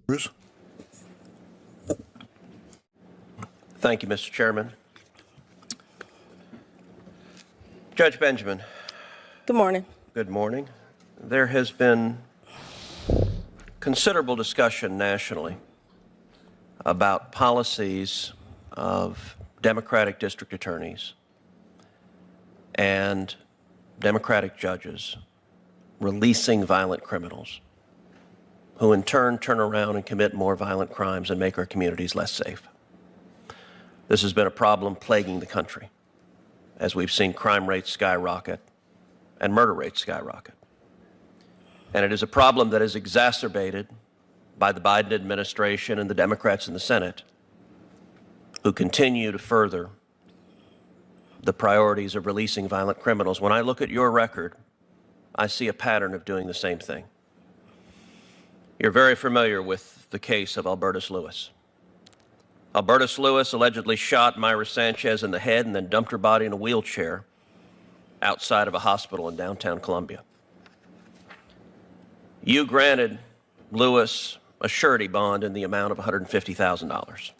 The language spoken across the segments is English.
Cruz. Thank you, Mr. Chairman. Judge Benjamin. Good morning. Good morning. There has been considerable discussion nationally about policies of Democratic district attorneys and Democratic judges releasing violent criminals who in turn turn around and commit more violent crimes and make our communities less safe. This has been a problem plaguing the country as we've seen crime rates skyrocket and murder rates skyrocket. And it is a problem that is exacerbated by the Biden administration and the Democrats in the Senate who continue to further the priorities of releasing violent criminals. When I look at your record, I see a pattern of doing the same thing. You're very familiar with the case of Albertus Lewis. Albertus Lewis allegedly shot Myra Sanchez in the head and then dumped her body in a wheelchair outside of a hospital in downtown Columbia. You granted Lewis a surety bond in the amount of $150,000.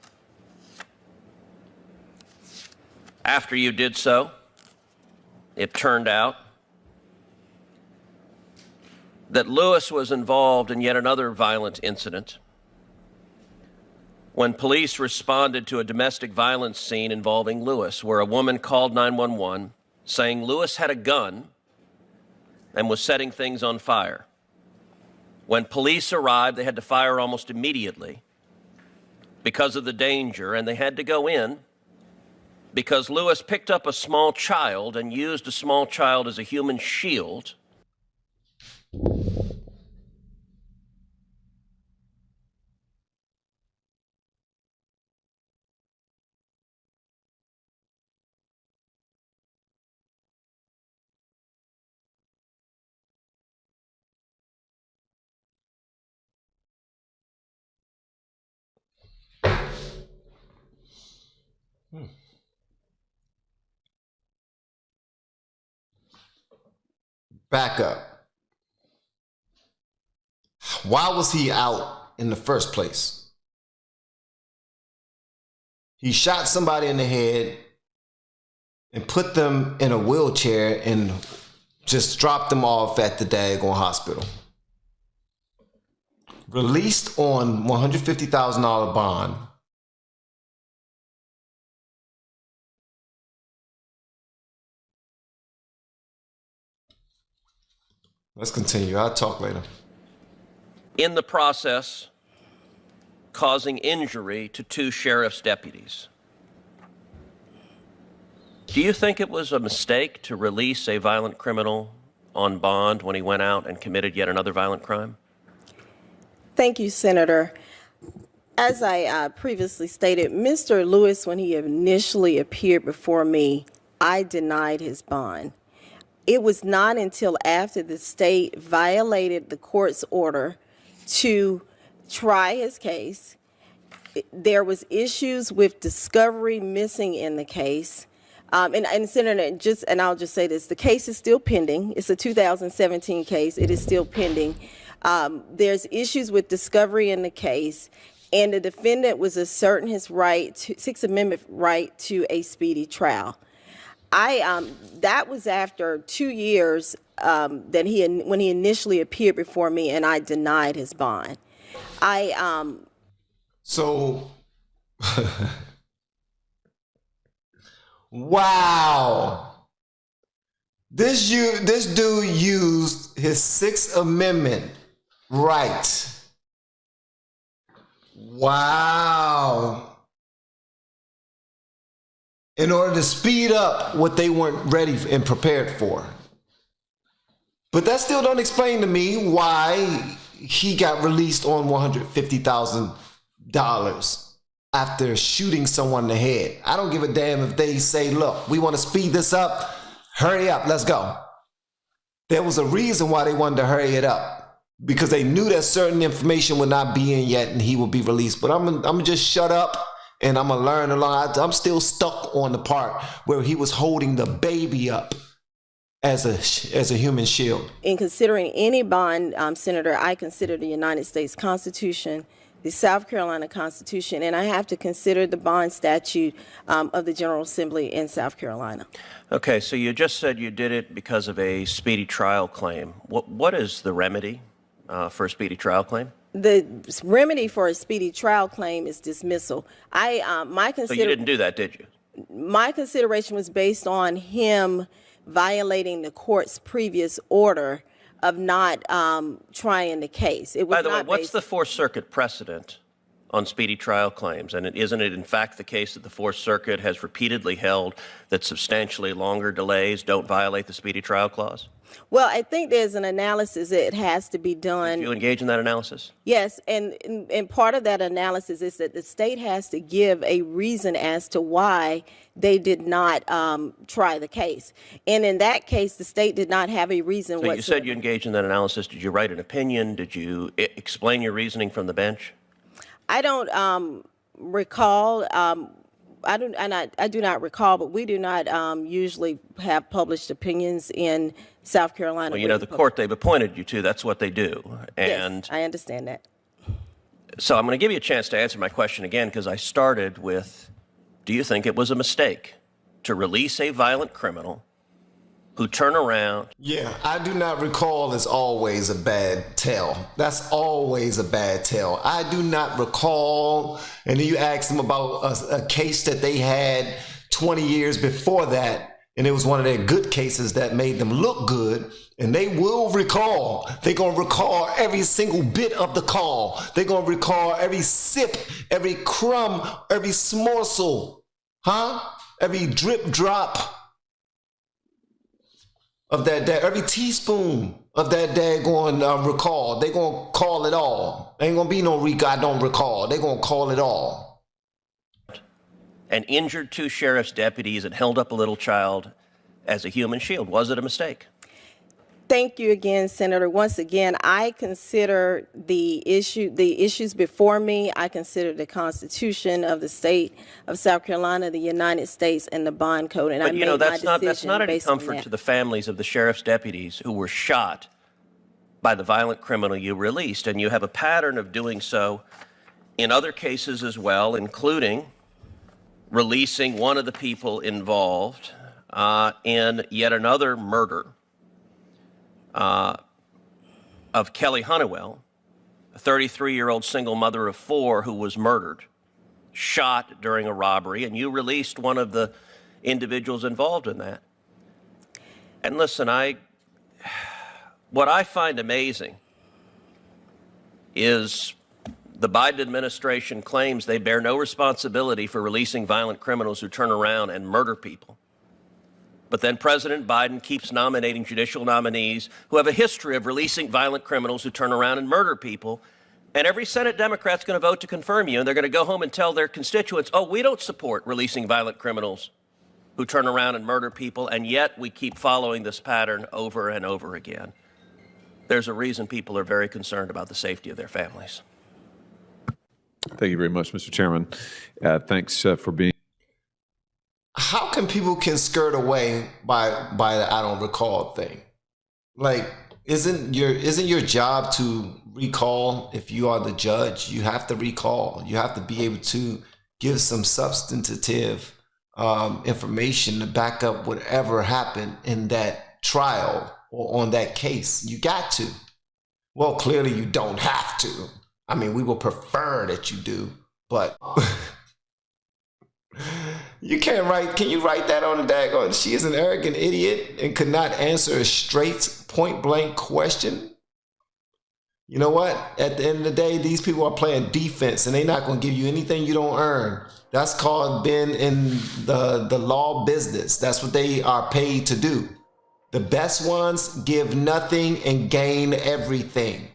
After you did so, it turned out that Lewis was involved in yet another violent incident when police responded to a domestic violence scene involving Lewis, where a woman called 911 saying Lewis had a gun and was setting things on fire. When police arrived, they had to fire almost immediately because of the danger, and they had to go in because Lewis picked up a small child and used a small child as a human shield. Back up. Why was he out in the first place? He shot somebody in the head and put them in a wheelchair and just dropped them off at the daggone hospital. Released on $150,000 bond. Let's continue. I'll talk later. In the process, causing injury to 2 sheriff's deputies. Do you think it was a mistake to release a violent criminal on bond when he went out and committed yet another violent crime? Thank you, Senator. As I previously stated, Mr. Lewis, when he initially appeared before me, I denied his bond. It was not until after the state violated the court's order to try his case. There was issues with discovery missing in the case. And Senator, I'll just say this, the case is still pending. It's a 2017 case. It is still pending. There's issues with discovery in the case, and the defendant was asserting his right to Sixth Amendment right to a speedy trial. That was after 2 years when he initially appeared before me, and I denied his bond. So, wow. This dude used his Sixth Amendment right. Wow. In order to speed up what they weren't ready and prepared for. But that still don't explain to me why he got released on $150,000 after shooting someone in the head. I don't give a damn if they say, look, we want to speed this up. Hurry up, let's go. There was a reason why they wanted to hurry it up, because they knew that certain information would not be in yet and he would be released. But I'm gonna just shut up and I'm gonna learn along. I'm still stuck on the part where he was holding the baby up as a human shield. In considering any bond, Senator, I consider the United States Constitution, the South Carolina Constitution, and I have to consider the bond statute of the General Assembly in South Carolina. Okay, so you just said you did it because of a speedy trial claim. What is the remedy for a speedy trial claim? The remedy for a speedy trial claim is dismissal. So you didn't do that, did you? My consideration was based on him violating the court's previous order of not trying the case. It was By the way, not what's based- the Fourth Circuit precedent on speedy trial claims? And isn't it in fact the case that the Fourth Circuit has repeatedly held that substantially longer delays don't violate the speedy trial clause? Well, I think there's an analysis that has to be done. Do you engage in that analysis? Yes, and part of that analysis is that the state has to give a reason as to why they did not try the case. And in that case, the state did not have a reason So whatsoever. you said you engaged in that analysis. Did you write an opinion? Did you explain your reasoning from the bench? I don't recall. I do not recall, but we do not usually have published opinions in South Carolina. Well, you know, the court they've appointed you to, that's what they do. And yes, I understand that. so I'm going to give you a chance to answer my question again, because I started with, do you think it was a mistake to release a violent criminal who turn around? Yeah, I do not recall is always a bad tell. That's always a bad tell. I do not recall. And then you ask them about a case that they had 20 years before that, and it was one of their good cases that made them look good, and they will recall. They're going to recall every single bit of the call. They're going to recall every sip, every crumb, every morsel, every drip drop of that, every teaspoon of that daggone recall. They're going to call it all. Ain't going to be no I don't recall. They're going to call it all. And injured two sheriff's deputies and held up a little child as a human shield. Was it a mistake? Thank you again, Senator. Once again, I consider the issues before me. I consider the Constitution of the state of South Carolina, the United States, and the bond code. And But you know, that's not any based on comfort that. to the families of the sheriff's deputies who were shot by the violent criminal you released. And you have a pattern of doing so in other cases as well, including releasing one of the people involved in yet another murder of Kelly Honeywell, a 33-year-old single mother of 4 who was murdered, shot during a robbery, and you released one of the individuals involved in that. And listen, what I find amazing is the Biden administration claims they bear no responsibility for releasing violent criminals who turn around and murder people. But then President Biden keeps nominating judicial nominees who have a history of releasing violent criminals who turn around and murder people. And every Senate Democrat's going to vote to confirm you, and they're going to go home and tell their constituents, oh, we don't support releasing violent criminals who turn around and murder people, and yet we keep following this pattern over and over again. There's a reason people are very concerned about the safety of their families. Thank you very much, Mr. Chairman. Thanks for being. How can people can skirt away by the I don't recall thing? Like, isn't your job to recall? If you are the judge, you have to recall. You have to be able to give some substantive information to back up whatever happened in that trial or on that case. You got to. Well, clearly you don't have to. I mean, we would prefer that you do, but you can't write. Can you write that on the daggone? She is an arrogant idiot and could not answer a straight, point blank question. You know what? At the end of the day, these people are playing defense, and they're not going to give you anything you don't earn. That's called being in the law business. That's what they are paid to do. The best ones give nothing and gain everything.